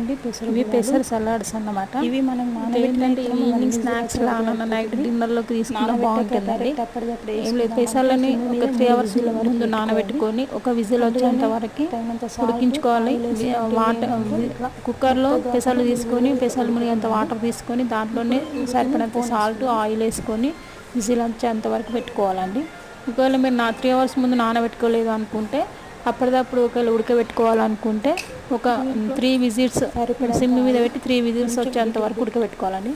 ఇవండి ఇవి పెసర సలాడ్స్ అన్నమాట. ఇవి మనం ఏంటంటే ఇవి ఈవినింగ్ స్నాక్స్ లాగా నైట్ డిన్నర్లోకి తీసుకున్న బాగుంటుందండి. ఏం లేదు, పెసర్లని ఒక 3 hours ముందు నానబెట్టుకొని ఒక విజిల్ వచ్చేంత వరకు ఉడికించుకోవాలి. వాటర్ కుక్కర్లో పెసర్లు తీసుకొని పెసర్లు మునిగేంత వాటర్ తీసుకొని దాంట్లోనే సరిపడినంత సాల్ట్ ఆయిల్ వేసుకొని విజిల్ వచ్చేంత వరకు పెట్టుకోవాలండి. ఒకవేళ మీరు 3 hours ముందు నానబెట్టుకోలేదు అనుకుంటే అప్పటిదప్పుడు ఒకవేళ ఉడకబెట్టుకోవాలనుకుంటే ఒక 3 విజిల్స్ సిమ్ మీద పెట్టి 3 విజిల్స్ వచ్చేంత వరకు ఉడకబెట్టుకోవాలండి.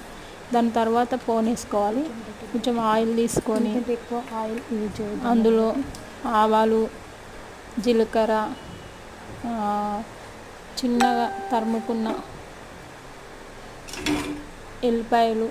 దాని తర్వాత పోన్ వేసుకోవాలి. కొంచెం ఆయిల్ తీసుకొని అందులో ఆవాలు, జీలకర్ర, చిన్నగా తరుముకున్న ఎల్లిపాయలు,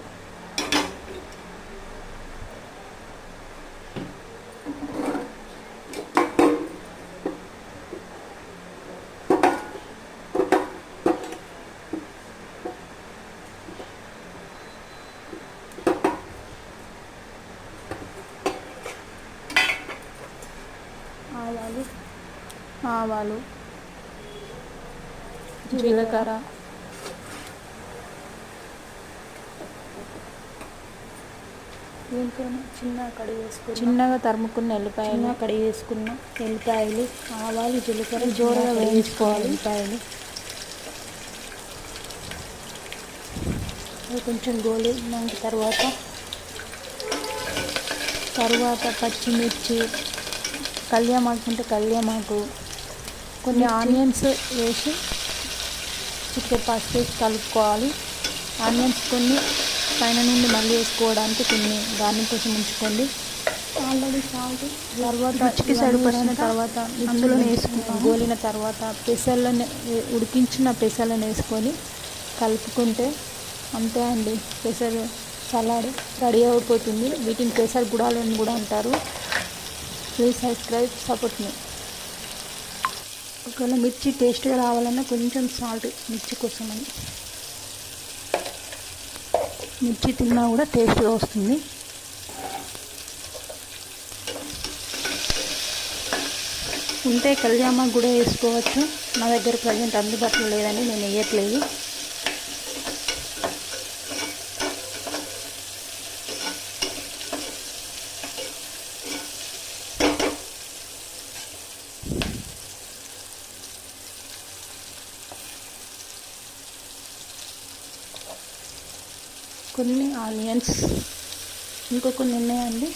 ఆవాలు, జీలకర్ర, చిన్నగా తరుముకున్న ఎల్లిపాయలు, కడిగి వేసుకున్న ఎల్లిపాయలు, ఆవాలు, జీలకర్ర జోరగా వేయించుకోవాలి. ఎల్లిపాయలు కొంచెం గోలిన తర్వాత పచ్చిమిర్చి, కళ్యామాకు ఉంటే కళ్యామాకు, కొన్ని ఆనియన్స్ వేసి చికెన్ పసుపు వేసి కలుపుకోవాలి. ఆనియన్స్ కొన్ని పైన నుండి మళ్ళీ వేసుకోవడానికి కొన్ని గార్నిష్ కోసం ఉంచుకోండి. ఆల్రెడీ సాల్ట్ తర్వాత రుచికి సరిపడిన తర్వాత అందులో వేసుకున్నాం. గోలిన తర్వాత ఉడికించిన పెసర్లను వేసుకొని కలుపుకుంటే అంతే అండి, పెసర్ సలాడ్ రెడీ అయిపోతుంది. వీటిని పెసర్ గుడాలు అని కూడా అంటారు. ప్లీజ్ సబ్స్క్రైబ్, సపోర్ట్ మీ. ఒకవేళ మిర్చి టేస్ట్గా రావాలన్నా కొంచెం సాల్ట్ మిర్చి కోసం అని, మిర్చి తిన్నా కూడా టేస్ట్గా వస్తుంది. ఉంటే కళ్యామాకు కూడా వేసుకోవచ్చు. నా దగ్గర ప్రజెంట్ అందుబాటులో లేదండి, నేను వేయట్లేదు. కొన్ని ఆనియన్స్ ఇంకా కొన్ని ఉన్నాయండి,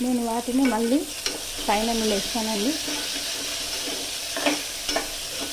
నేను వాటిని మళ్ళీ పైన వేస్తానండి.